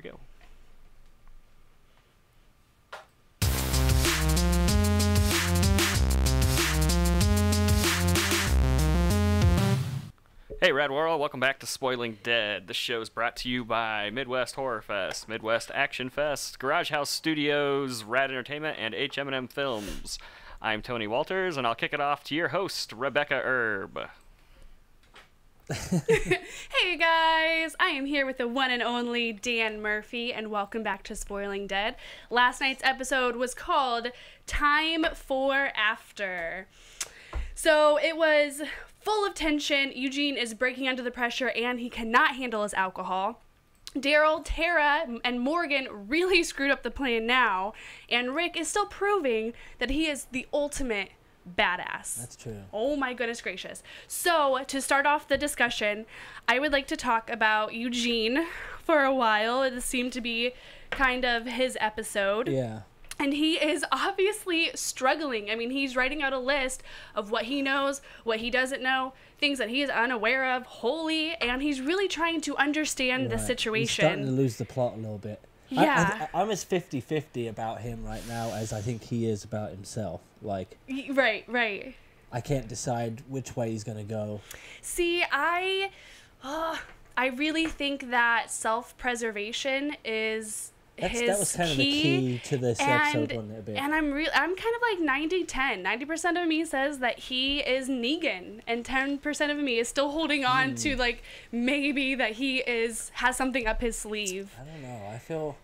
we go. Hey, Rad World, welcome back to Spoiling Dead. This show is brought to you by Midwest Horror Fest, Midwest Action Fest, Garage House Studios, Rad Entertainment, and HM&M Films. I'm Tony Walters, and I'll kick it off to your host, Rebekah Erb. Hey guys, I am here with the one and only Dan Murphy, and welcome back to Spoiling Dead. Last night's episode was called Time for After. So it was full of tension. Eugene is breaking under the pressure and he cannot handle his alcohol. Daryl, Tara, and Morgan really screwed up the plan now, and Rick is still proving that he is the ultimate badass. That's true. Oh my goodness gracious. So, to start off the discussion, I would like to talk about Eugene for a while. It seemed to be kind of his episode. Yeah. And he is obviously struggling. I mean, he's writing out a list of what he knows, what he doesn't know, things that he is unaware of, wholly, and he's really trying to understand the situation. He's starting to lose the plot a little bit. Yeah. I'm as 50-50 about him right now as I think he is about himself. Like, Right. I can't decide which way he's going to go. See, I really think that self-preservation is that was kind key, of the key to this episode, wasn't it, a bit? And I'm kind of like 90-10. 90% of me says that he is Negan, and 10% of me is still holding on to like maybe that he has something up his sleeve. I don't know.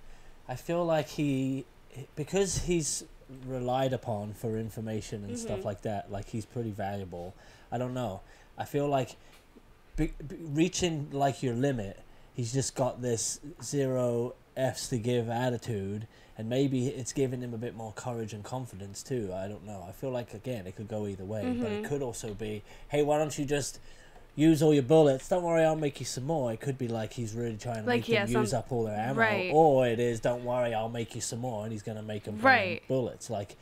I feel like because he's relied upon for information and stuff like that, like he's pretty valuable. I don't know. I feel like reaching like your limit, he's just got this zero F's to give attitude, and maybe it's giving him a bit more courage and confidence too. I don't know. I feel like, again, it could go either way, but it could also be, hey, why don't you just use all your bullets? Don't worry, I'll make you some more. It could be like he's really trying to make them use up all their ammo, right. Or it is, don't worry, I'll make you some more, and he's going to make them burn bullets. Like,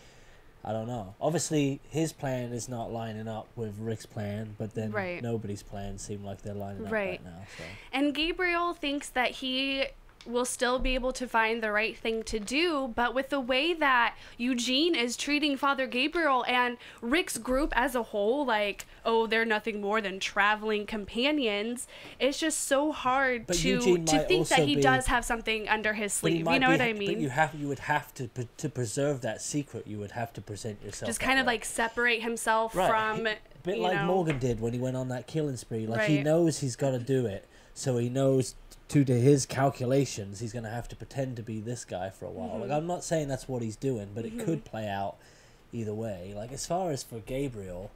I don't know. Obviously, his plan is not lining up with Rick's plan, but then nobody's plans seem like they're lining up right now. So. And Gabriel thinks that he will still be able to find the right thing to do, but with the way that Eugene is treating Father Gabriel and Rick's group as a whole, like, oh, they're nothing more than traveling companions, it's just so hard to think that he does have something under his sleeve. You know what I mean? But you would have to preserve that secret. You would have to present yourself. Just kind of like separate himself from. A bit like Morgan did when he went on that killing spree. Like he knows he's got to do it, so he knows. To his calculations, he's going to have to pretend to be this guy for a while. Like, I'm not saying that's what he's doing, but it could play out either way. Like, as far as for Gabriel,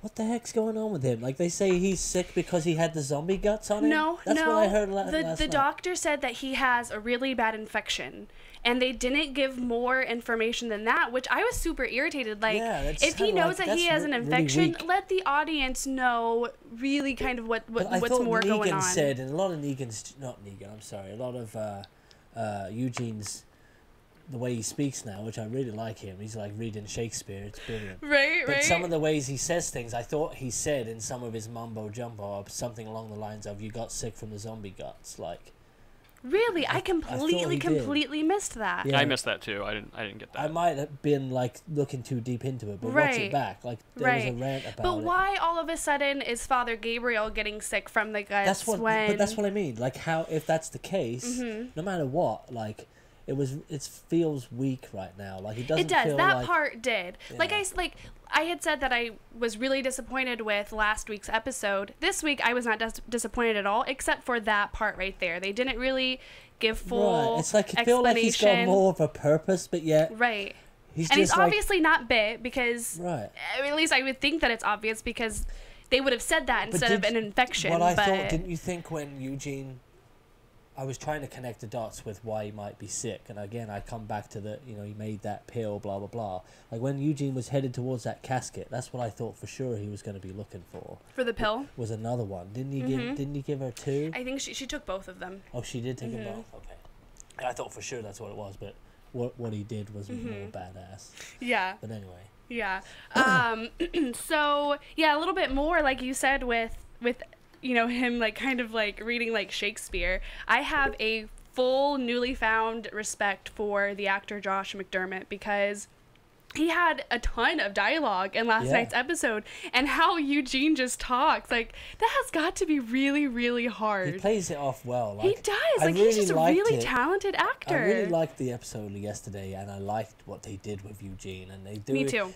what the heck's going on with him? Like, they say he's sick because he had the zombie guts on him? That's what I heard last night. The doctor said that he has a really bad infection, and they didn't give more information than that, which I was super irritated. Like, if he knows that he has an infection, really let the audience know really kind of what's more Negan going on. Said, and a lot of a lot of Eugene's, the way he speaks now, which I really like him. He's like reading Shakespeare. It's brilliant. But some of the ways he says things, I thought he said in some of his mumbo jumbo something along the lines of, you got sick from the zombie guts. Like, really? I completely missed that. Yeah. I missed that too. I didn't get that. I might have been like looking too deep into it, but watch it back. Like there was a rant about it. But why all of a sudden is Father Gabriel getting sick from the guts? But that's what I mean. Like, how, if that's the case, no matter what, like, it feels weak right now. Like, it doesn't. It does. Feel that like, part did. Yeah. I had said that I was really disappointed with last week's episode. This week I was not disappointed at all, except for that part right there. They didn't really give full It's like, I feel like he's got more of a purpose, but yet he's obviously not bit because at least I would think that it's obvious because they would have said that instead of an infection. What I thought, didn't you think when Eugene? I was trying to connect the dots with why he might be sick, and again I come back to the, he made that pill, blah blah blah. Like when Eugene was headed towards that casket, that's what I thought for sure he was going to be looking for. For the pill? Was another one. Didn't he give her two? I think she took both of them. Oh, she did take them both. Okay. I thought for sure that's what it was, but what he did was more badass. Yeah. But anyway. Yeah. So yeah, a little bit more like you said with him like kind of like reading like Shakespeare. I have a full newly found respect for the actor Josh McDermott, because he had a ton of dialogue in last night's episode, and how Eugene just talks, like, that has got to be really, really hard. He plays it off well. He does. Like, he's just a really talented actor. I really liked the episode yesterday, and I liked what they did with Eugene. And they do. Me too.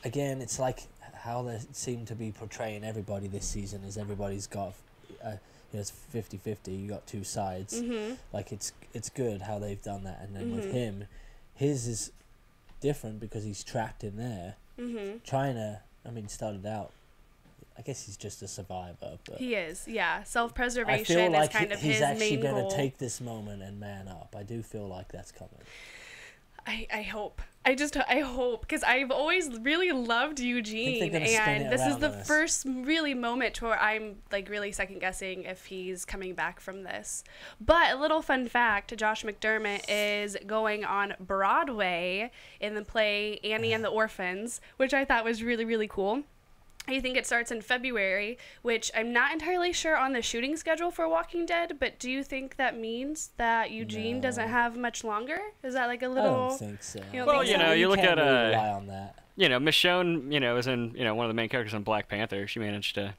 Again, it's like how they seem to be portraying everybody this season is everybody's got, it's 50-50. You got two sides. Like, it's good how they've done that. And then with him, his is different because he's trapped in there, trying to. I mean, started out. I guess he's just a survivor, but he is. Yeah, self-preservation I feel like is kind of he's his actually main going goal. to take this moment and man up. I do feel like that's coming. I hope. I hope, because I've always really loved Eugene, and this is the first really moment where I'm like really second guessing if he's coming back from this. But a little fun fact, Josh McDermott is going on Broadway in the play Annie and the Orphans, which I thought was really, really cool. I think it starts in February, which I'm not entirely sure on the shooting schedule for Walking Dead, but do you think that means that Eugene doesn't have much longer? Is that like a little... I don't think so. Well, you look at... really rely on that. Michonne, is in, one of the main characters in Black Panther. She managed to,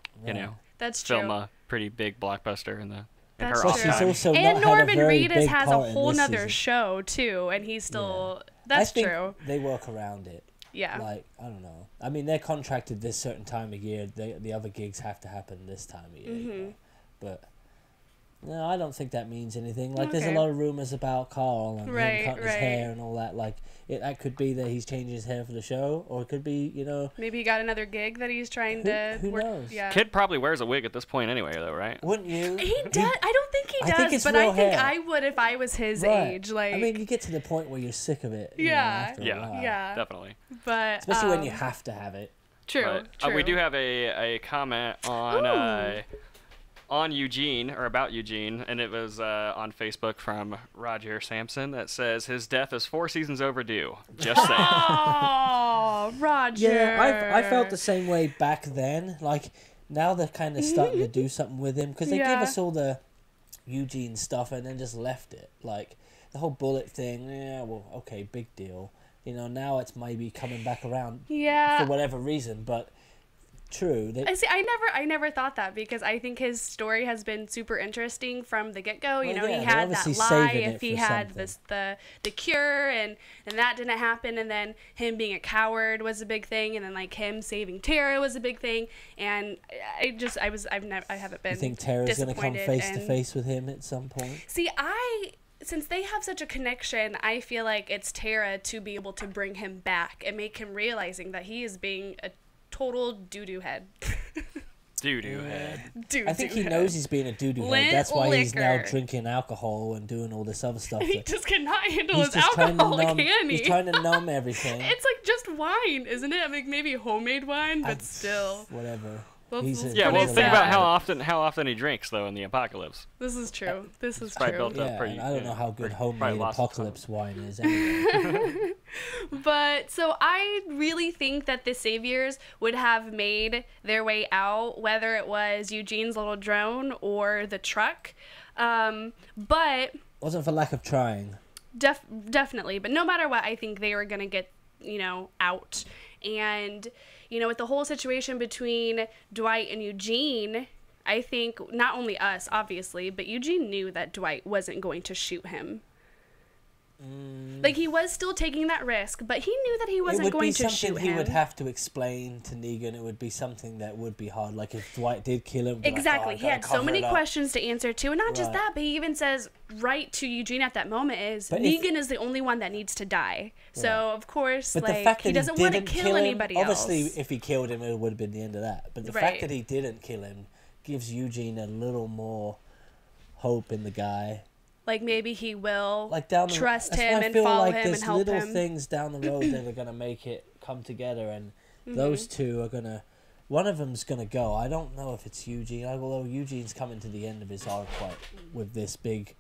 That's film true. a pretty big blockbuster in That's her true. off time. Also and Norman Reedus has a part whole nother season. show, too, and he's still... I That's think true. they work around it. Yeah. Like, I don't know. I mean, they're contracted this certain time of year. The other gigs have to happen this time of year. But no, I don't think that means anything. Like, there's a lot of rumors about Carl and him cutting his hair and all that. Like, that could be that he's changing his hair for the show, or it could be, Maybe he got another gig that he's trying to who work. knows? Yeah. Kid probably wears a wig at this point anyway, though, right? Wouldn't you? He does. I don't think he I think does, it's but real I think hair. I would if I was his Right. age. Like, I mean, you get to the point where you're sick of it. After a while. yeah, Definitely. But Especially when you have to have it. True. But, we do have a comment on Eugene, or about Eugene, and it was on Facebook from Roger Sampson that says his death is 4 seasons overdue. Just saying. Oh, Roger. Yeah, I felt the same way back then. Like, now they're kind of starting to do something with him, because they gave us all the Eugene stuff and then just left it. Like, the whole bullet thing, okay, big deal. Now it's maybe coming back around for whatever reason, but true. I never thought that, because I think his story has been super interesting from the get-go. He had that lie if he had the cure, and that didn't happen, and then him being a coward was a big thing, and then like him saving Tara was a big thing, and I haven't been. You think Tara's gonna come face to and- face with him at some point? See, since they have such a connection, I feel like it's Tara to be able to bring him back and make him realizing that he is being a total doo-doo head. Doo-doo head. I think he knows he's being a doo-doo head. That's why he's now drinking alcohol and doing all this other stuff. He just cannot handle He's his just trying alcohol, to numb, can he? He's trying to numb everything. It's like just wine, isn't it? I mean, maybe homemade wine, but still. Whatever. Well, He's Yeah, well, pretty think about sad. how often he drinks though in the apocalypse. This is true. This is probably true. built up Yeah, pretty. and I don't know how good probably homemade lost a ton. apocalypse wine is anyway. But so I really think that the saviors would have made their way out, whether it was Eugene's little drone or the truck. But Wasn't for lack of trying. definitely. But no matter what, I think they were gonna get out. And with the whole situation between Dwight and Eugene, I think not only us, obviously, but Eugene knew that Dwight wasn't going to shoot him. Like, he was still taking that risk, but he knew that he wasn't going to shoot him. It would be something he would have to explain to Negan. It would be something that would be hard. Like, if Dwight did kill him. Exactly. Like, he had so many questions. questions to answer to. And not just that, but he even says right to Eugene at that moment is, Negan is the only one that needs to die. So, of course, but like, the fact that he doesn't want to kill him, anybody else. Obviously, if he killed him, it would have been the end of that. But the fact that he didn't kill him gives Eugene a little more hope in the guy. Like, maybe he will trust that's him why I and feel follow like him there's and help little him. things down the road that are going to make it come together, and those two are going to... One of them's going to go. I don't know if it's Eugene, although Eugene's coming to the end of his arc with this big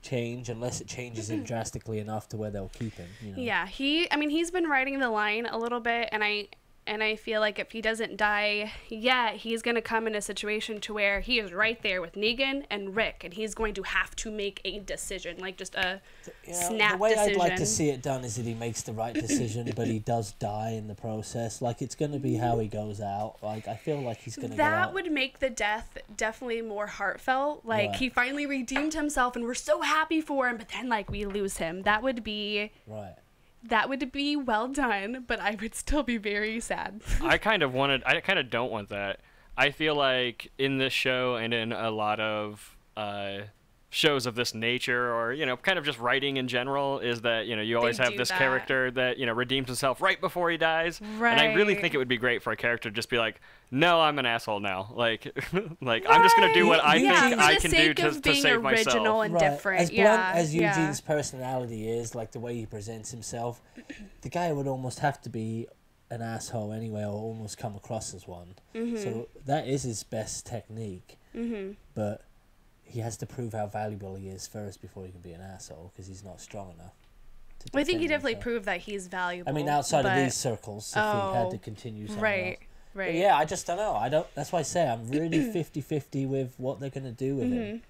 change, unless it changes him drastically enough to where they'll keep him. Yeah, he's been riding the line a little bit, and I and I feel like if he doesn't die yet, he's going to come in a situation to where he is right there with Negan and Rick, and he's going to have to make a decision, like just a snap the way decision. I'd like to see it done is that he makes the right decision, but he does die in the process. Like, it's going to be how he goes out. Like, I feel like he's going to go out. That would make the death definitely more heartfelt. Like, Right. he finally redeemed himself, and we're so happy for him, but then, like, we lose him. That would be... Right. That would be well done, but I would still be very sad. I kind of don't want that. I feel like in this show and in a lot of shows of this nature, or, you know, kind of just writing in general, is that, you know, you always have do this that. character that, you know, redeems himself right before he dies. Right. And I really think it would be great for a character to just be like, no, I'm an asshole now. Like, I'm just going to do what I think I can do to save myself. Original and Right. different. As blunt yeah. as yeah. Eugene's personality is, like the way he presents himself, the guy would almost have to be an asshole anyway, or almost come across as one. So that is his best technique. But he has to prove how valuable he is first before he can be an asshole, because he's not strong enough. Well, I think he defend definitely himself. proved that he's valuable. I mean, outside but... of these circles, if he had to continue somewhere Right, else. right. But yeah, I just don't know. That's why I say I'm really 50-50 with what they're going to do with him.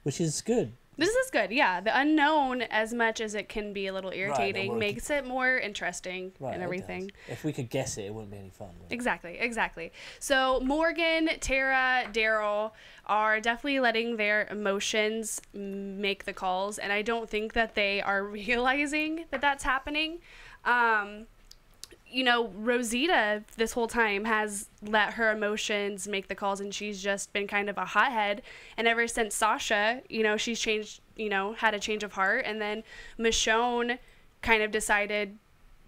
Which is good. This is good, yeah. The unknown, as much as it can be a little irritating, we're- makes it more interesting Right, and it everything. does. If we could guess it, it wouldn't be any fun. Would it? Exactly. So Morgan, Tara, Daryl are definitely letting their emotions make the calls, and I don't think that they are realizing that that's happening. You know, Rosita this whole time has let her emotions make the calls, and she's just been kind of a hothead. And ever since Sasha, you know, she's changed, you know, had a change of heart. And then Michonne kind of decided,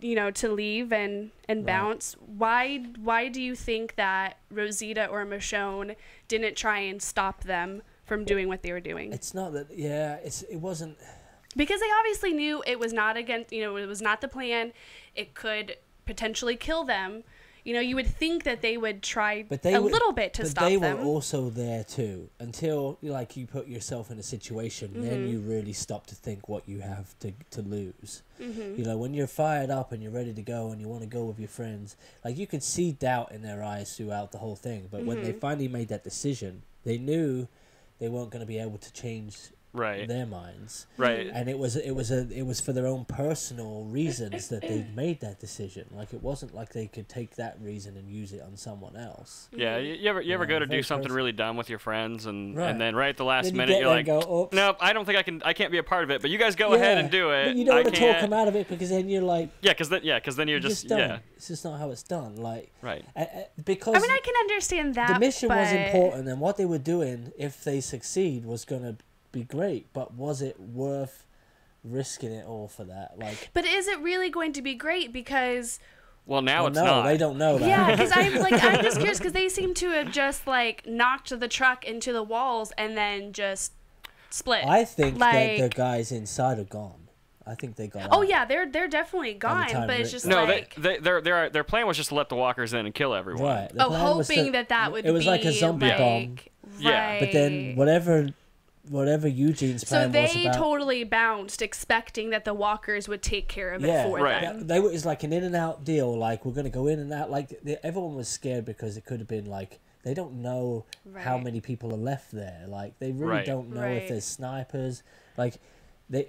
you know, to leave and bounce. Why do you think that Rosita or Michonne didn't try and stop them from doing what they were doing? It's not that, yeah, it wasn't... Because they obviously knew it was not against, you know, it was not the plan. It could potentially kill them. You know, you would think that they would try little bit to stop them. But they were also there too, until, like, you put yourself in a situation, then you really stop to think what you have to lose. You know, when you're fired up and you're ready to go and you want to go with your friends, like, you could see doubt in their eyes throughout the whole thing. But when they finally made that decision, they knew they weren't going to be able to change their minds, and it was for their own personal reasons that they made that decision. Like, it wasn't like they could take that reason and use it on someone else. Yeah, you ever go to do something really dumb with your friends, and then right at the last Then you minute you're like, go, nope, I don't think I can't be a part of it, but you guys go ahead and do it. But you don't want to talk them out of it, because then you're like, because then you're just done. It's just not how it's done. Like, because I mean, I can understand that. the mission was but... important, and what they were doing, if they succeed, was going to be great. But was it worth risking it all for that? Like, but is it really going to be great? Because it's not. They don't know that. Yeah, because I'm just curious, because they seem to have just like knocked the truck into the walls and then just split. I think that the guys inside are gone. I think they got. Oh out. yeah, they're definitely gone. But it's just their plan was just to let the walkers in and kill everyone. Right. Hoping that would be. It was like a zombie bomb. Yeah. But then whatever Eugene's plan was So they totally bounced, expecting that the walkers would take care of it for them. It was like an in and out deal. Like, we're gonna go in and out. Like, everyone was scared, because it could have been like, they don't know how many people are left there. Like, they really don't know if there's snipers. Like,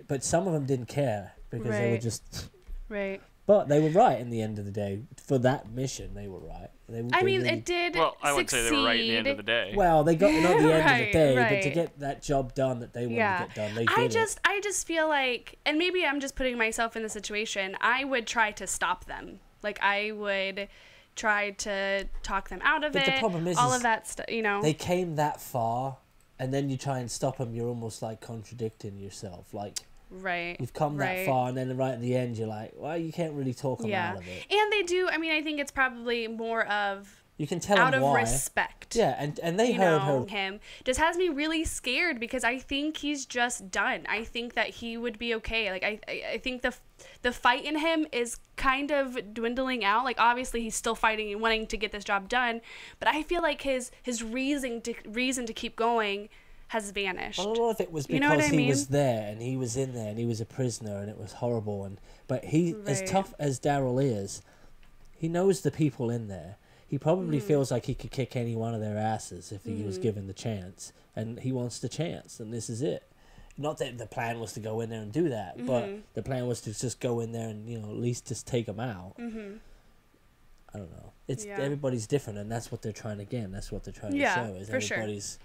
but some of them didn't care, because they were just right. But they were right in the end of the day. For that mission, they were right. It did. Well, I would say they were right at the end of the day. Well, they got not the end of the day, but to get that job done that they wanted to get done, they did it. I just feel like, and maybe I'm just putting myself in the situation, I would try to stop them. Like, I would try to talk them out of it. The problem is, all of that stuff, you know. They came that far, and then you try and stop them, you're almost like contradicting yourself. Like, you've come that far, and then right at the end, you're like, well, you can't really talk them out of it. And they do, I mean, I think it's probably more of... You can tell out them of why. Respect. Yeah, and they heard him. Just has me really scared, because I think he's just done. I think that he would be okay. Like, I think the fight in him is kind of dwindling out. Like, obviously he's still fighting and wanting to get this job done, but I feel like his reason to keep going has vanished. Well, a lot of it was because he was there, and he was in there, and he was a prisoner, and it was horrible. But he, as tough as Daryl is, he knows the people in there. He probably feels like he could kick any one of their asses if he was given the chance, and he wants the chance, and this is it. Not that the plan was to go in there and do that, but the plan was to just go in there and, at least just take them out. I don't know. Everybody's different, and that's what they're trying to That's what they're trying to show. Is everybody's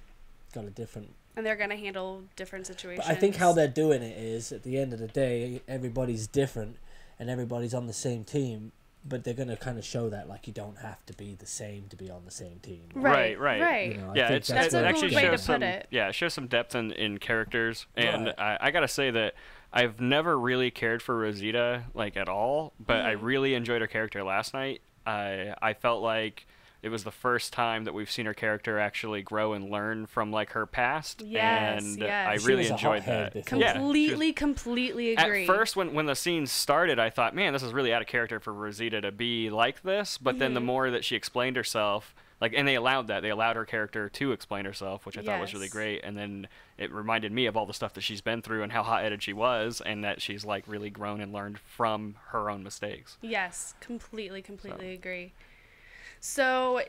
got a different. And they're gonna handle different situations. But I think how they're doing it is, at the end of the day, everybody's different, and everybody's on the same team. But they're gonna kind of show that, like, you don't have to be the same to be on the same team. Right. That's a actually good way to shows put it. Yeah, it shows some depth in characters, and I gotta say that I've never really cared for Rosita, like, at all, but I really enjoyed her character last night. I felt like it was the first time that we've seen her character actually grow and learn from, like, her past. And I really enjoyed that. Completely agree. At first, when the scene started, I thought, man, this is really out of character for Rosita to be like this. But then the more that she explained herself, like, and they allowed her character to explain herself, which I thought was really great. And then it reminded me of all the stuff that she's been through and how hot-headed she was, and that she's, like, really grown and learned from her own mistakes. Yes, completely agree. So,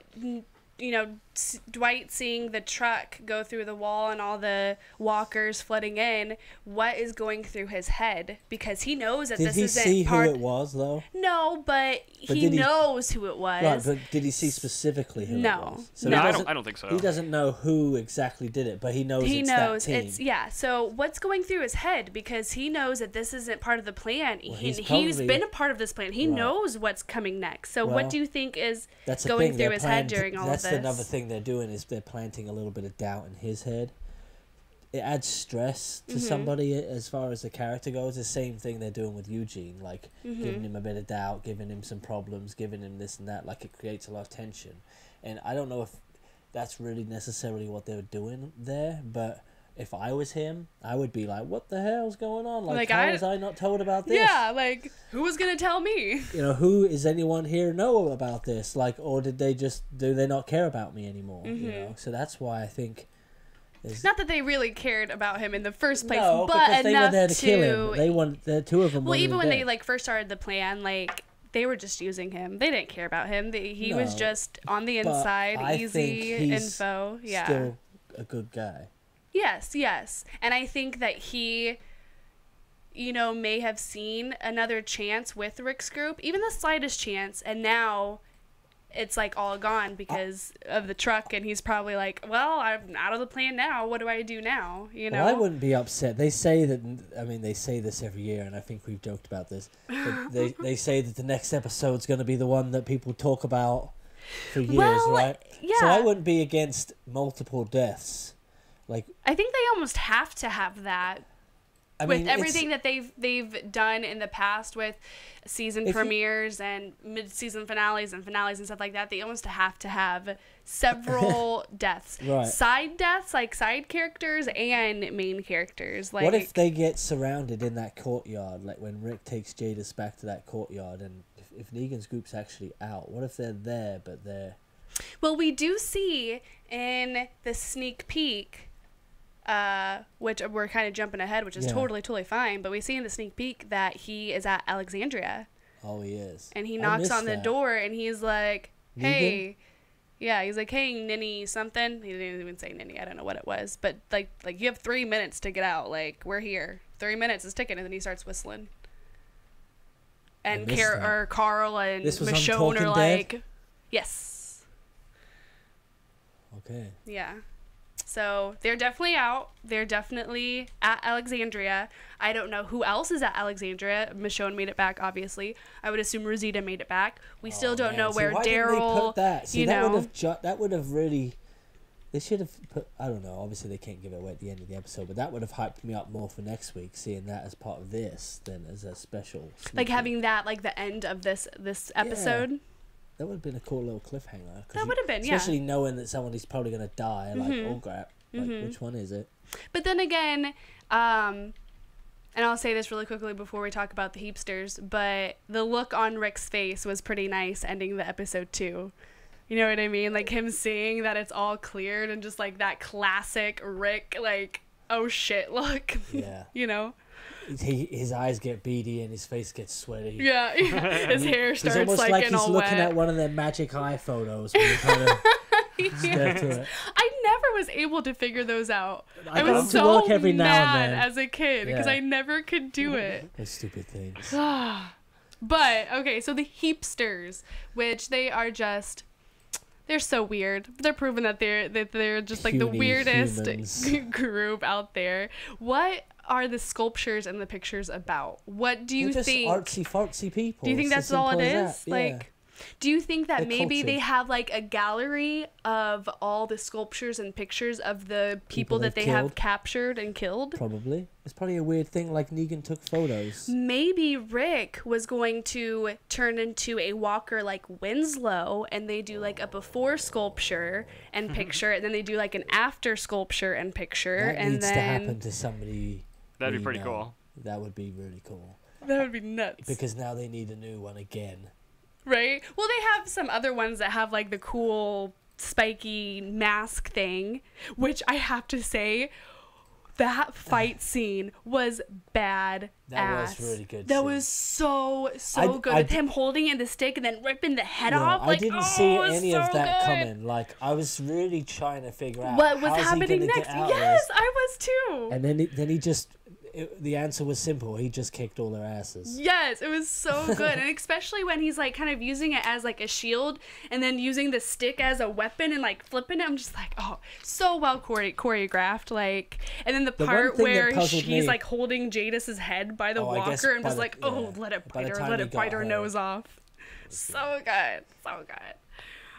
Dwight seeing the truck go through the wall and all the walkers flooding in, what is going through his head? Because he knows that this isn't Did he see who it was, though? No, but he knows who it was. Right, but did he see specifically who it was? So no, I don't think so. He doesn't know who exactly did it, but he knows that team. So what's going through his head? Because he knows that this isn't part of the plan. Well, he's been a part of this plan. He knows what's coming next. So what do you think is going through his head during all of this? That's another thing they're doing, is they're planting a little bit of doubt in his head. It adds stress to somebody as far as the character goes. The same thing they're doing with Eugene, like giving him a bit of doubt, giving him some problems, giving him this and that. Like, it creates a lot of tension. And I don't know if that's really necessarily what they were doing there, but if I was him, I would be like, what the hell's going on? Like how was I not told about this? Yeah, like, who was going to tell me? Who is anyone here know about this? Like, or do they not care about me anymore? So that's why I think. Not that they really cared about him in the first place, no, but because they enough were there to kill him. The two of them. Well, even when they first started the plan, like, they were just using him. They didn't care about him. He was just on the inside, easy info. Yeah, still a good guy. Yes, and I think that he, may have seen another chance with Rick's group, even the slightest chance, and now it's, like, all gone because of the truck, and he's probably like, well, I'm out of the plan now. What do I do now? Well, I wouldn't be upset. They say that, they say this every year, and I think we've joked about this, but they say that the next episode's going to be the one that people talk about for years, right? Yeah. So I wouldn't be against multiple deaths. Like, I think they almost have to have that. With everything that they've done in the past with season premieres and mid-season finales and stuff like that, they almost have to have several deaths. Right. Side deaths, like side characters and main characters. Like, what if they get surrounded in that courtyard, like when Rick takes Jadis back to that courtyard, and if Negan's group's actually out, what if they're there but they're... Well, we do see in the sneak peek... which we're kind of jumping ahead, which is totally fine, but we see in the sneak peek that he is at Alexandria. Oh, he is. And he knocks on the door, and he's like, hey, he's like, hey, Ninny something. He didn't even say Ninny. I don't know what it was, but like you have 3 minutes to get out. Like, we're here. 3 minutes is ticking, and then he starts whistling. And Carl and Michonne are like, yes. Okay. Yeah. So they're definitely out. They're definitely at Alexandria. I don't know who else is at Alexandria. Michonne made it back, obviously. I would assume Rosita made it back. We still don't know where Daryl. That would have really. They should have put. I don't know. Obviously, they can't give it away at the end of the episode, but that would have hyped me up more for next week, seeing that as part of this than as a special. Like having that, like the end of this episode. Yeah. That would have been a cool little cliffhanger. That would have been, especially knowing that someone is probably going to die. Like, oh crap! Like, which one is it? But then again, and I'll say this really quickly before we talk about the heapsters, but the look on Rick's face was pretty nice ending the episode too. You know what I mean? Like him seeing that it's all cleared and just like that classic Rick, like, oh shit, look. Yeah. his eyes get beady and his face gets sweaty. Yeah, his hair starts He's almost like like getting he's all looking wet. at one of their magic eye photos. When you kind of stare to it. I never was able to figure those out. I got was them to so work every now and mad then. as a kid because Yeah. I never could do it. Those stupid things. But okay, so the heapsters, which they are just. They're so weird. They're proving that they're just like the Puny weirdest humans. group out there. What are the sculptures and the pictures about? What do you They're think? just artsy people. Do you think It's that's as all it simple as is? that. Like, do you think that They're maybe they cultured. have like a gallery of all the sculptures and pictures of the people that they've they have killed? captured and killed? Probably. It's probably a weird thing like Negan took photos. Maybe Rick was going to turn into a walker like Winslow, and they do like a before sculpture and picture, and then they do like an after sculpture and picture, That and needs to then happen to somebody. That'd be we pretty know. cool. That would be really cool. that would be nuts. Because now they need a new one again. Right? Well, they have some other ones that have like the cool spiky mask thing, which I have to say, that fight scene was bad. That was really good That scene. was so good. I With him holding in the stick and then ripping the head Yeah, off. Like, I didn't oh, see it was any so of that good. coming. Like I was really trying to figure out What was how's he happening gonna next? Get out Yes, of this. I was too. And then he just the answer was simple. He just kicked all their asses. Yes, it was so good. And especially when he's like kind of using it as like a shield and then using the stick as a weapon and like flipping it. I'm just like, oh, so well choreographed. Like, and then the The one part thing that where puzzled he's me- like holding Jadis's head by the Oh, I guess walker and by was the- like, oh, yeah. let it By the bite her, time let he it bite got her her. nose off. So good. So good.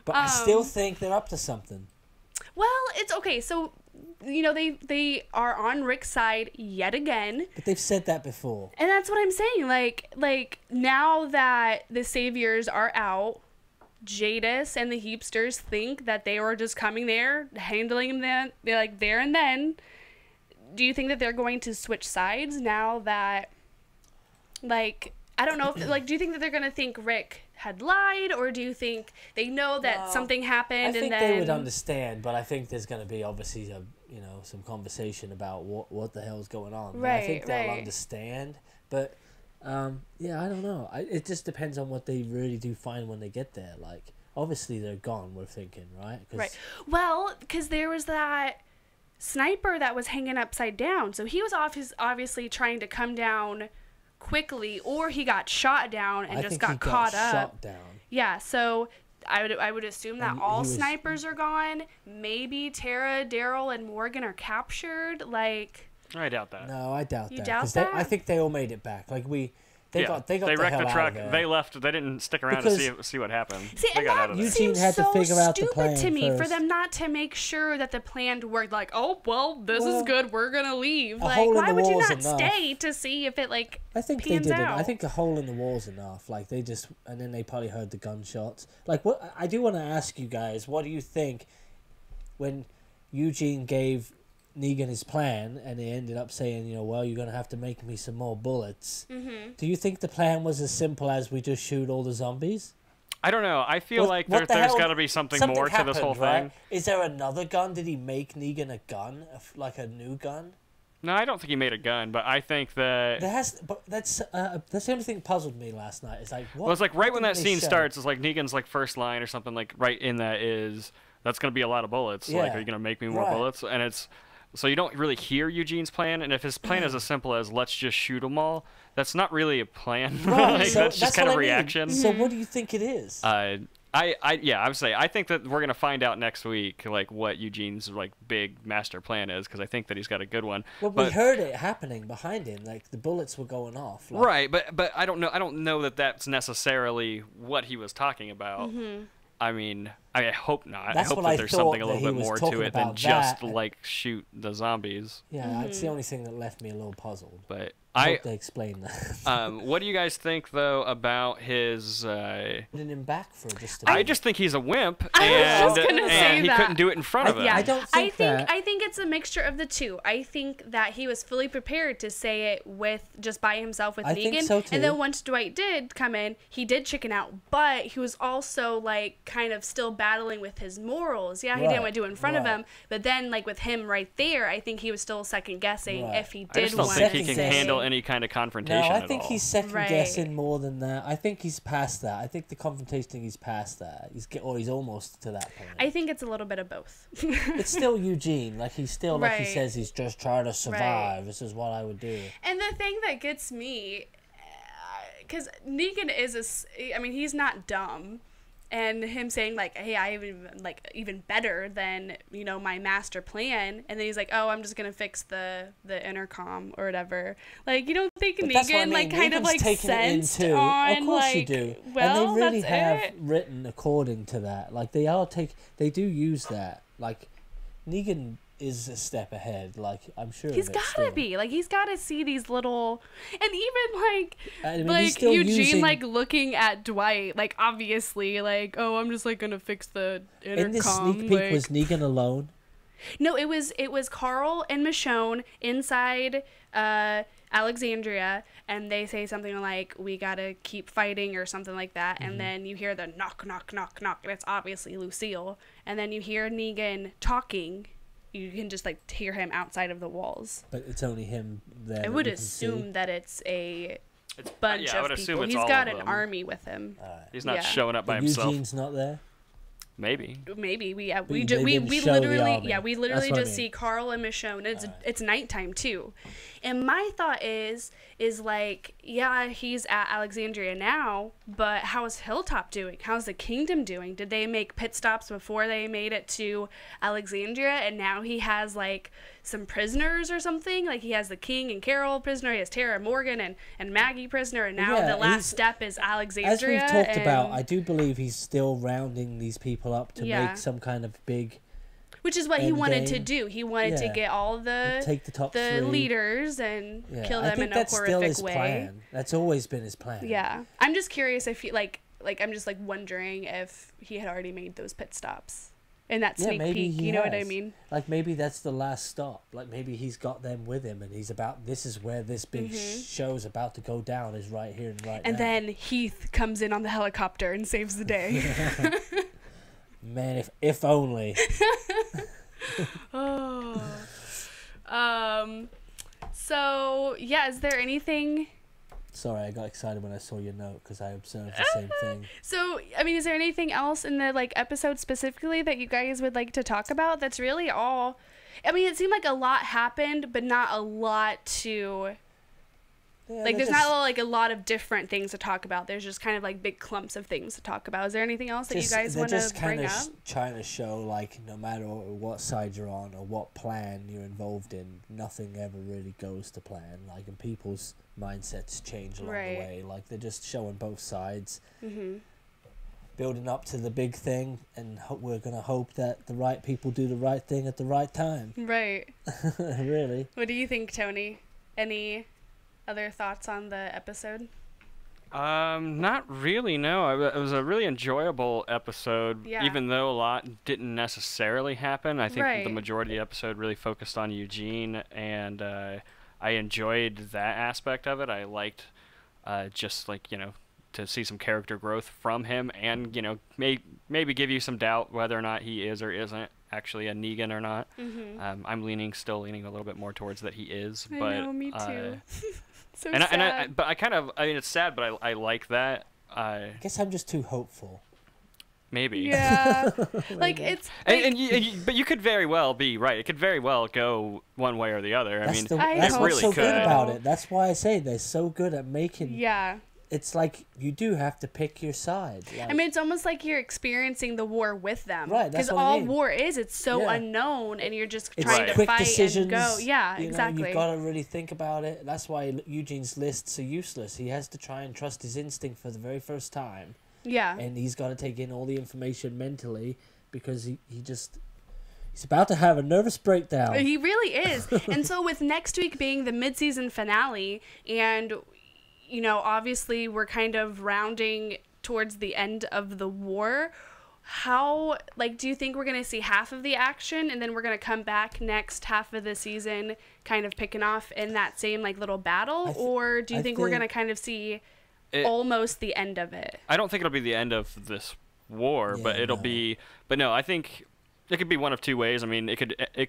But I still think they're up to something. Well, it's okay. So, you know, they are on Rick's side yet again. But they've said that before. And that's what I'm saying. Like now that the saviors are out, Jadis and the Heapsters think that they were just coming there, handling them like there and then. Do you think that they're going to switch sides now that, like, I don't know if, like, do you think that they're going to think Rick had lied, or do you think they know that No. something happened I think and then they would understand, but I think there's going to be obviously some conversation about what the hell's going on. But I think they'll Right. understand, but yeah, I don't know. It just depends on what they really do find when they get there. Like, obviously they're gone. We're thinking, right? 'Cause Right. Well, because there was that sniper that was hanging upside down. So he was obviously trying to come down quickly, or he got shot down and I just think got he caught got up. shot down. Yeah, so I would assume that And all he was- snipers are gone. Maybe Tara, Daryl, and Morgan are captured. Like, I doubt that. No, I doubt You that. doubt 'Cause that? I think they all made it back. Like they Yeah, got the wrecked hell the out truck. of there. They left. They didn't stick around to see what happened. see, They and got that out of there. Eugene seems had to so figure out the stupid plan to me for first. them not to make sure that the plan worked. Like, oh well, this is Well, good. We're gonna leave. a Like, hole in why the would you wall's not enough. stay to see if it like I think they pans did it. out? I think a hole in the wall's enough. Like and then they probably heard the gunshots. Like what I do want to ask you guys, what do you think when Eugene gave Negan his plan and he ended up saying, well, you're gonna have to make me some more bullets. Mm-hmm. Do you think the plan was as simple as we just shoot all the zombies? I don't know. I feel like What the there's hell- got to be something more to this whole happened, right? thing. Is there another gun? Did he make Negan a gun, like a new gun? No, I don't think he made a gun, but I think that. There has, but that's the only thing that puzzled me last night. It's like what? Well, it's like right what when did that they scene show? starts, it's like Negan's like first line or something like right in that is that's gonna be a lot of bullets. Like, Yeah. are you gonna make me more Right. bullets? And it's so you don't really hear Eugene's plan. And if his plan is as simple as let's just shoot them all, that's not really a plan. Right, Like, so that's just kind what of I mean. reaction. So what do you think it is? I would say I think that we're gonna find out next week like what Eugene's like big master plan is because I think that he's got a good one. Well, but, we heard it happening behind him, like the bullets were going off. Like, right, but I don't know that that's necessarily what he was talking about. Mm-hmm. I mean, I hope not. That's I hope what that I there's thought something a that little he bit was more talking to it than about just that. like shoot the zombies. Yeah, Mm-hmm. that's the only thing that left me a little puzzled. But I hope they explain that. what do you guys think though about his? Putting him back for just a I minute. just think he's a wimp, I was and, just gonna say and he that. couldn't do it in front of him. Yeah, I don't I think think that. I think it's a mixture of the two. I think that he was fully prepared to say it with just by himself with I Negan, think so, too. and then once Dwight did come in, he did chicken out, but he was also like kind of still battling with his morals. Yeah, he Right, didn't want to do it in front of right. him, but then like with him right there, I think he was still second guessing Right. if he I did just don't want think to he can say. handle any kind of No, confrontation I at think all. he's second Right. guessing more than that. I think he's past that. I think the confrontation thing, he's past that. He's almost to that point. I think it's a little bit of both. It's still Eugene. Like he's still like he Right. says he's just trying to survive. This is what I would do. And the thing that gets me, because Negan he's not dumb. And him saying, like, hey, I even better than, my master plan. And then he's like, oh, I'm just going to fix the intercom or whatever. Like, you don't think But that's what I Negan, mean. like, kind of, Negan's like, taking it in sensed too. on, Of course like, you do. well, and they really that's have it. written according to that. Like, they do use that. Like, Negan is a step ahead. Like, I'm sure He's of it gotta still. be. Like, he's gotta see these little... And even, like, I mean, he's like still Eugene, using- like, looking at Dwight, like, obviously, like, oh, I'm just, like, gonna fix the intercom. In this sneak peek, like... was Negan alone? No, it was Carl and Michonne inside Alexandria, and they say something like, we gotta keep fighting or something like that, and then you hear the knock, knock, knock, knock, and it's obviously Lucille, and then you hear Negan talking. You can just, like, hear him outside of the walls. But it's only him there. I that would we can see. assume that it's a It's, bunch yeah, I of would assume people. it's He's all got of an them. army with him. Alright. He's not Yeah. showing up by But himself. Eugene's not there? Maybe. Maybe we they we didn't show the literally army. we That's literally what I just mean. see Carl and Michonne. It's Alright. it's nighttime too, and my thought is like, yeah, he's at Alexandria now, but how's Hilltop doing? How's the kingdom doing? Did they make pit stops before they made it to Alexandria, and now he has like some prisoners or something? Like he has the king and Carol prisoner, he has Tara Morgan and Maggie prisoner, and now Yeah, the last he's- step is As Alexandria. we've talked about, and- I do believe he's still rounding these people up to Yeah. make some kind of big which is what he end wanted to game. do. He wanted to Yeah. get all the take the top the 3. leaders and Yeah, kill I them think in a that's still horrific his way. plan. That's always been his plan. Yeah, I'm just curious if he like I'm just like wondering if he had already made those pit stops in that Yeah, sneak maybe peek. he You know what I has. mean? Like maybe that's the last stop. Like maybe he's got them with him, and he's about. This is where this big show's about to go down. Is right here and right And now. then Heath comes in on the helicopter and saves the day. Man, if only. Oh. So yeah, is there anything? Sorry, I got excited when I saw your note because I observed the same thing. So I mean, is there anything else in the like episode specifically that you guys would like to talk about? That's really all. I mean, it seemed like a lot happened, but not a lot to. Yeah, Like, they're there's just- not like a lot of different things to talk about. There's just kind of like big clumps of things to talk about. Is there anything else that you guys they're want to just kind bring of up? trying to show like no matter what side you're on or what plan you're involved in, nothing ever really goes to plan. Like, and people's mindsets change along Right. the way. Like, they're just showing both sides, Mm-hmm. building up to the big thing, and we're gonna hope that the right people do the right thing at the right time. Right. Really. What do you think, Tony? Any other thoughts on the episode? Not really, no. It was a really enjoyable episode, Yeah. even though a lot didn't necessarily happen. I think Right. the majority of the episode really focused on Eugene, and I enjoyed that aspect of it. I liked just, like, to see some character growth from him, and, maybe give you some doubt whether or not he is or isn't actually a Negan or not. Mm-hmm. I'm still leaning a little bit more towards that he is. I But, know, me too. So and sad. I mean, it's sad, but I like that. I guess I'm just too hopeful. Maybe. Yeah. Like, it's... Like, But you could very well be right. It could very well go one way or the other. I mean, I That's hope what's really so could. good about it. That's why I say they're so good at making. yeah. It's like you do have to pick your side. Like, I mean, it's almost like you're experiencing the war with them. Right, that's Because what I all mean. war is, it's so Yeah. unknown, and you're just it's trying to quick fight decisions. and go. Yeah, you know, exactly. You've got to really think about it. That's why Eugene's lists are useless. He has to try and trust his instinct for the very first time, Yeah. and he's got to take in all the information mentally because he's about to have a nervous breakdown. He really is. And so with next week being the mid-season finale, and obviously we're kind of rounding towards the end of the war, how, like, do you think we're going to see half of the action and then we're going to come back next half of the season kind of picking off in that same, like, little battle? Or do you think we're going to kind of see almost the end of it? I don't think it'll be the end of this war, Yeah, but it'll no. be. But no, I think it could be one of two ways. I mean, it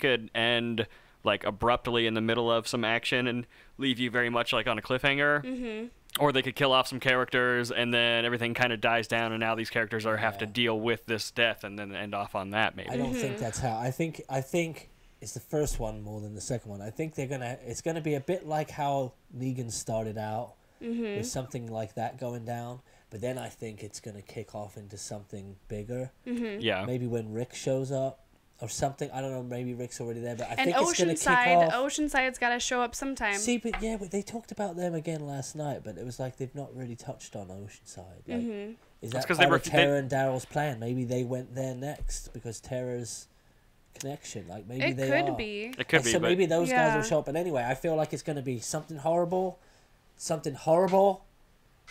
could end like abruptly in the middle of some action and leave you very much like on a cliffhanger. Mm-hmm. Or they could kill off some characters and then everything kind of dies down, and now these characters have to Yeah. deal with this death and then end off on that maybe. I don't think that's how. I think it's the first one more than the second one. I think it's gonna be a bit like how Negan started out with something like that going down, but then I think it's gonna kick off into something bigger. Yeah. Maybe when Rick shows up or something. I don't know. Maybe Rick's already there, but I And think it's gonna kick Oceanside, off. Oceanside's got to show up sometime. See, but they talked about them again last night, but it was like they've not really touched on Oceanside. Like, is that 'cause part they of were- Tara and Daryl's plan? Maybe they went there next because Tara's connection. Like maybe it they could are. be. It could And be, so but maybe those guys Yeah. will show up. But anyway, I feel like it's going to be something horrible,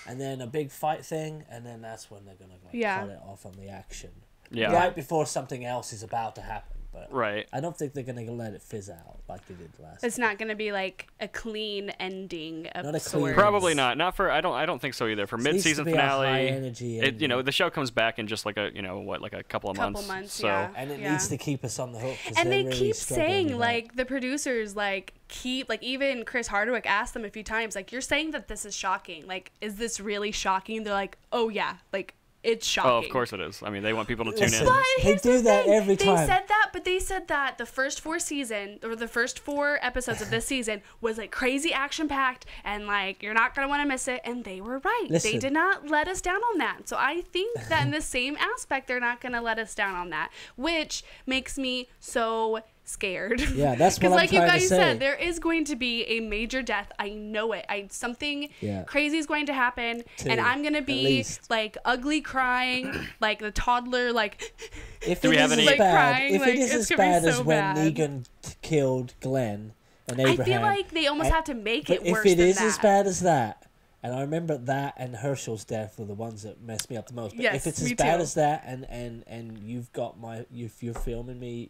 and then a big fight thing, and then that's when they're going to Yeah. cut it off on the action. Yeah. Right before something else is about to happen. But right. I don't think they're going to let it fizz out like they did last. It's not going to be like a clean ending of Not a clean- sorts. Probably not. Not for I don't think so either. For It needs to mid-season be a finale, high-energy ending. the show comes back in just like like a couple of Couple months. months, So yeah. And it needs to keep us on the hook. 'Cause And they're they really keep struggling saying, with that. like, the producers, like, keep, like, even Chris Hardwick asked them a few times, like, you're saying that this is shocking. Like, is this really shocking? They're like, oh, yeah. Like, it's shocking. Oh, of course it is. I mean, they want people to tune Listen, in. But They here's do the that thing. every time. They said that, but they said that the first four episodes of this season was like crazy action packed and like you're not gonna want to miss it. And they were right. They Listen. did not let us down on that. So I think that in the same aspect, they're not gonna let us down on that, which makes me so scared. Yeah, that's what Because I'm like you trying to guys say. said, there is going to be a major death. I know it. Something Yeah. crazy is going to happen, Two, and I'm gonna at be least. like ugly crying, like the toddler, like. If Do we it have is any- as Like bad, crying, if like, it is it's as gonna be bad as so when bad. Negan killed Glenn and Abraham, I feel like they almost I- have to make but it worse if it than is that. as bad as that, and I remember that and Herschel's death were the ones that messed me up the most. But Yes, if it's as me bad too. as that, and you've got if you're filming me,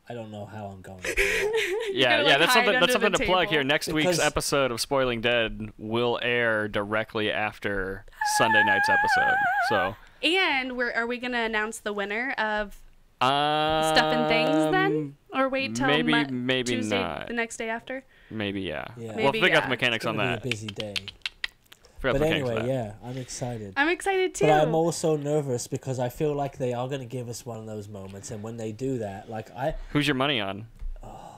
I don't know how I'm going. To do that. Yeah, gonna, like, that's hide something under to the plug table. here. Next week's Because- episode of Spoiling Dead will air directly after Sunday night's episode. So And are we gonna announce the winner of stuff Stuff and Things then, or wait till maybe Tuesday, not. the next day after? Maybe yeah. Yeah. We'll Maybe, figure out the yeah. mechanics It's on gonna that. be a busy day. Figure out But the mechanics anyway, of that. yeah, I'm excited. I'm excited too. But I'm also nervous because I feel like they are going to give us one of those moments, and when they do that, like Who's your money on?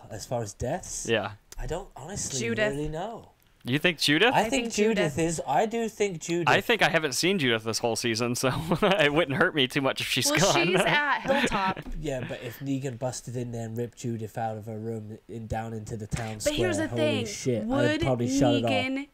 as far as deaths, Yeah. I don't honestly Judith. really know. You think Judith? I think think Judith Judith. is. I do think Judith. I think I haven't seen Judith this whole season, so it wouldn't hurt me too much if she's well, gone. she's at Hilltop. Yeah, but if Negan busted in there and ripped Judith out of her room down into the town But square, here's the holy thing: shit, I'd would probably shut it off. Negan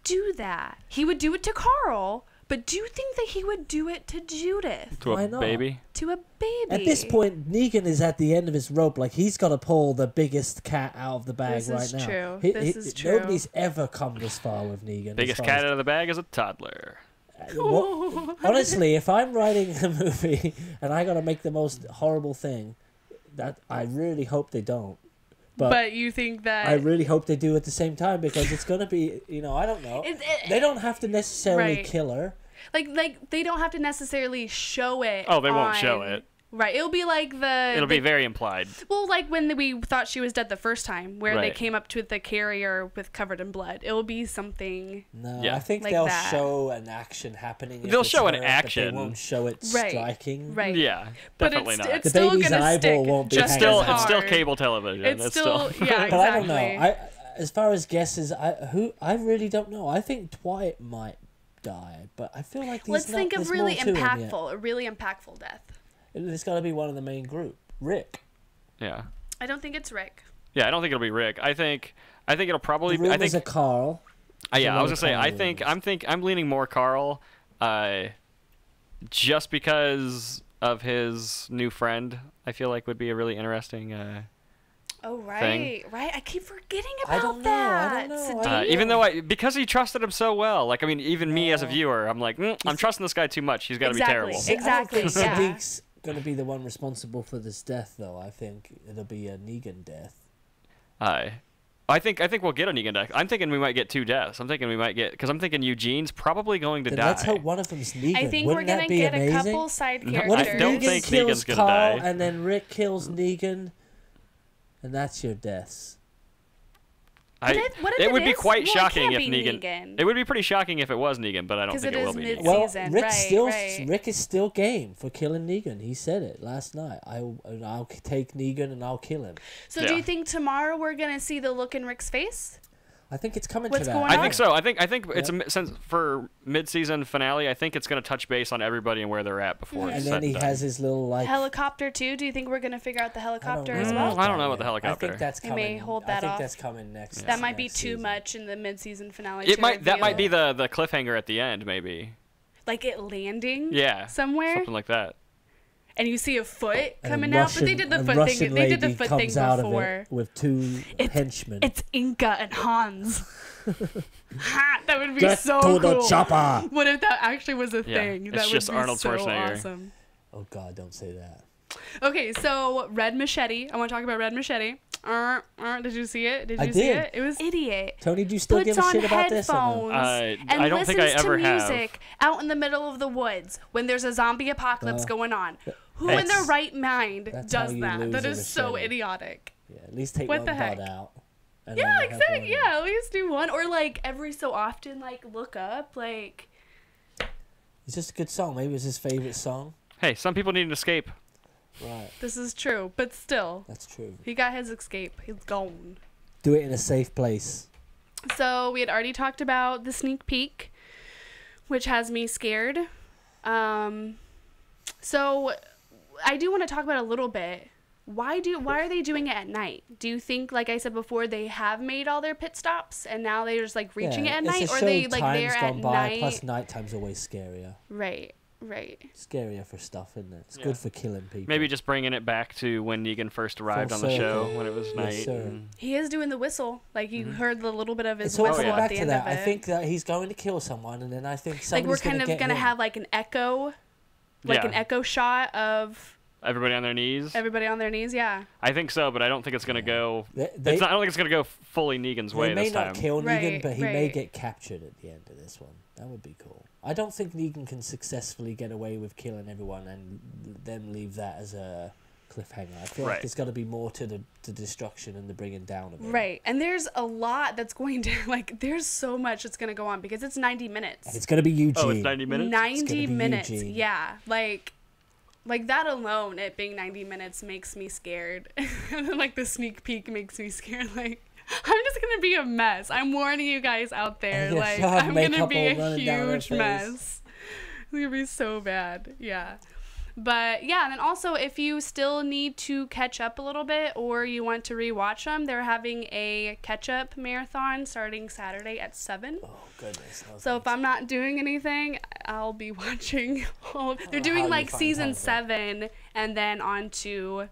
do that? He would do it to Carl, but do you think that he would do it to Judith? To Why a not? baby. To a baby? At this point, Negan is at the end of his rope. Like he's got to pull the biggest cat out of the bag This right is now. true. This is true. Nobody's ever come this far with Negan. as Biggest far cat as- out of the bag is a toddler. Honestly, if I'm writing a movie and I got to make the most horrible thing, that I really hope they don't. But you think that I really hope they do at the same time because it's gonna be, I don't know. They don't have to necessarily Right. kill her. like they don't have to necessarily show it. Oh, they won't show on- it. Right. It'll be like It'll be very implied. well, like when we thought she was dead the first time, where they Right. came up to the carrier with covered in blood. It'll be something. No, Yeah. I think Like they'll that. show an action happening. if They'll it's show an her, but action. They won't show it Right. striking. Right. Yeah, But definitely not. it's The still baby's gonna eyeball stick won't be just hanging as out. hard. It's still cable television. It's still yeah. But I don't know. Exactly. As far as guesses, I really don't know. I think Dwight might die, but I feel like Let's think of there's really more to him yet. impactful, a really impactful death. It's got to be one of the main group. Rick. Yeah. I don't think it's Rick. Yeah, I don't think it'll be Rick. I think it'll probably The be. I rumors think. are Carl. Yeah, I was There's gonna a say. lot I of think. rumors. I'm leaning more Carl. Just because of his new friend, I feel like would be a really interesting. Oh right, Thing. right. I keep forgetting I about don't know, I that. don't know. Sedate? Even though because he trusted him so well, like I mean, even me as a viewer, I'm like, I'm trusting this guy too much. He's got to Exactly. be terrible. Exactly, I don't think yeah. Sadiq's going to be the one responsible for this death, though. I think it'll be a Negan death. I think we'll get a Negan death. I'm thinking we might get 2 deaths. I'm thinking we might get because I'm thinking Eugene's probably going to Then die. let's hope one of them's Negan. I think Wouldn't we're that gonna be get amazing? a couple side characters. What if I don't Negan think kills Negan's gonna Carl die. and then Rick kills Negan, and that's your deaths? What if it would be is? quite Well, it shocking can't if be Negan. It would be pretty shocking if it was Negan, but I don't 'Cause think it it will is be mid- Negan. Well, Season, Rick right. is still game for killing Negan. He said it last night. I'll take Negan and I'll kill him. So Yeah. do you think tomorrow we're gonna see the look in Rick's face? I think it's coming What's to that. going I on? think so. I think it's since for mid-season finale. I think it's going to touch base on everybody and where they're at before. And it's then said he done. has his little like. Helicopter too? Do you think we're gonna figure out the helicopter as know well? about I don't know that about the yet. helicopter. I think that's They coming. may hold I that think off. that's coming next. That might be next too season. much in the mid-season finale. It to might that might be reveal. the cliffhanger at the end, maybe. Like it landing. Yeah, Somewhere. something like that. And you see a foot And a coming out, but they did the a foot Russian thing. They did the lady foot thing comes out of before. it with 2 henchmen. It's Inca and Hans. Ha, that would be Get so to cool. the chopper. What if that actually was a Yeah, thing? it's That just would be Arnold so Schwarzenegger. awesome. Oh God, don't say that. Okay, so Red Machete. I want to talk about Red Machete. Did you see it? Did I you see did. it? It was idiot. Tony, do you still Puts give a on shit about this? Or no? headphones and I don't think listens I ever to have. music out in the middle of the woods when there's a zombie apocalypse going on. Who in their that's- right mind that's how does you that? lose That a is so machete. idiotic. Yeah, at least take What one the bud heck? out. And Yeah, then have exactly. one. Yeah, at least do one, or like every so often, like look up, like. It's just a good song. Maybe it's his favorite song. Hey, some people need an escape. Right, This is true, but still, that's true. he got his escape. He's gone. Do it in a safe place. So we had already talked about the sneak peek, which has me scared. So I do want to talk about a little bit. Why are they doing it at night? Do you think, like I said before, they have made all their pit stops and now they're just like reaching Yeah, it at it's night, a or are show they like time's there gone at by, night? Plus, nighttime's always scarier. Right. Scarier for stuff, isn't it? It's Yeah. good for killing people. Maybe just bringing it back to when Negan first arrived Full on the show circle. when it was Yes, night. sir. and- He is doing the whistle. Like you heard the little bit of his It's all whistle coming at back the to end that. of it. I think that he's going to kill someone, and then I think like somebody's we're kind of get gonna him. have like an echo, like Yeah. an echo shot of Everybody on their knees. everybody on their knees. Yeah. I think so, but I don't think it's gonna go. They, I don't think it's gonna go fully Negan's they way may this not time. kill Negan, Right, but he may right. get captured at the end of this one. That would be cool. I don't think Negan can successfully get away with killing everyone and then leave that as a cliffhanger. I feel like Right. there's got to be more to the destruction and the bringing down of it. Right. And there's a lot that's going to like. There's so much that's gonna go on because it's 90 And minutes. it's going to be Eugene. Oh, it's 90 minutes. 90 be minutes. Eugene. Yeah. Like that alone, it being 90 minutes makes me scared. And then like the sneak peek makes me scared. Like I'm just gonna be a mess. I'm warning you guys out there. Yeah, Like she'll have I'm gonna makeup be all a running down her huge face. mess. It's gonna be so bad. Yeah. But yeah, and then also if you still need to catch up a little bit or you want to rewatch them, they're having a catch-up marathon starting Saturday at 7. Oh, goodness. No So if thanks. I'm not doing anything, I'll be watching all of, they're How doing you like find season time for it. 7 and then on to,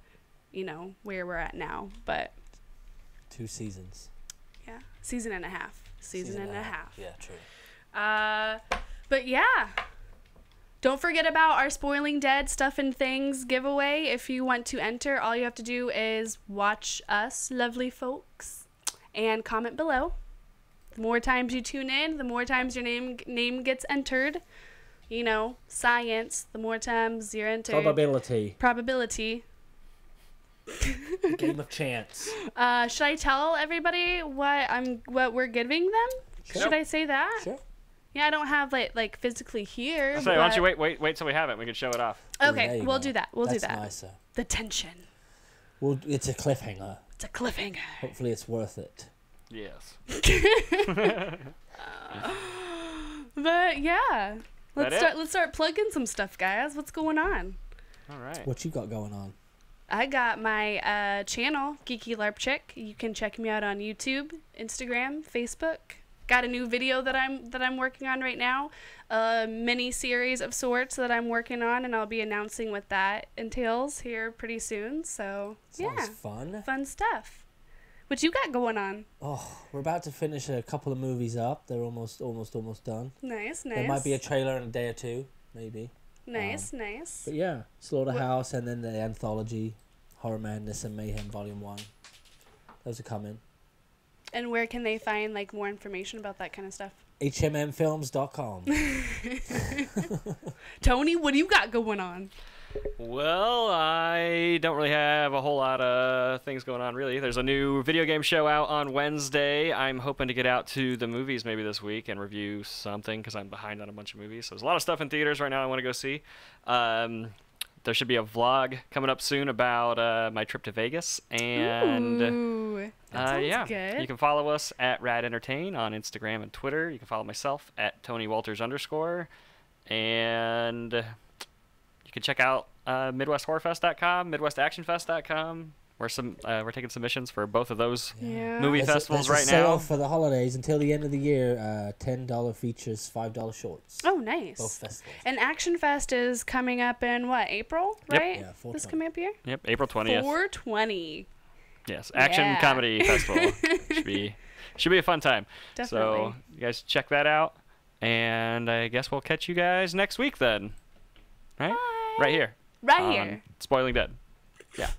where we're at now. But 2 seasons. yeah, season and a half. Season and a half. Yeah, true. But yeah. Don't forget about our Spoiling Dead Stuff and Things giveaway. If you want to enter, all you have to do is watch us, lovely folks, and comment below. The more times you tune in, the more times your name gets entered. Science, the more times you're entered. Probability. Game of chance. Should I tell everybody what we're giving them? Sure. Should I say that? Sure. Yeah, I don't have like physically here. So why don't you but- wait till we have it? We can show it off. There Okay, you we'll go. do that. We'll do That's that. nicer. The tension. Well, it's a cliffhanger. It's a cliffhanger. Hopefully it's worth it. Yes. But yeah, That it? let's start plugging some stuff, guys. What's going on? All right. What you got going on? I got my channel, Geeky LARP Chick. You can check me out on YouTube, Instagram, Facebook. Got a new video that I'm working on right now, a mini series of sorts that I'm working on, and I'll be announcing what that entails here pretty soon. So Sounds yeah, fun. stuff. What you got going on? Oh, we're about to finish a couple of movies up. They're almost done. Nice. There might be a trailer in a day or two, maybe. nice. But yeah, Slaughterhouse and then the anthology, Horror Madness and Mayhem Volume 1. Those are coming. And where can they find like more information about that kind of stuff? hmmfilms.com. Tony, what do you got going on? Well, I don't really have a whole lot of things going on, really. There's a new video game show out on Wednesday. I'm hoping to get out to the movies maybe this week and review something because I'm behind on a bunch of movies. So there's a lot of stuff in theaters right now I want to go see. There should be a vlog coming up soon about my trip to Vegas. And Ooh, that sounds good. You can follow us at Rad Entertain on Instagram and Twitter. You can follow myself at TonyWalters_. And you can check out MidwestHorrorFest.com, MidwestActionFest.com. We're taking submissions for both of those movie festivals right now. Sale for the holidays until the end of the year. $10 features, $5 shorts. Oh, nice. Both festivals. And Action Fest is coming up in what, April? Yep. Right? Yeah, 4/20. This coming up here? Yep, April 20th. 4/20. Yes, Action Comedy Festival. Should be a fun time. Definitely. So you guys check that out, and I guess we'll catch you guys next week then. Right? Bye. Right here. Right here. Spoiling Dead. Yeah.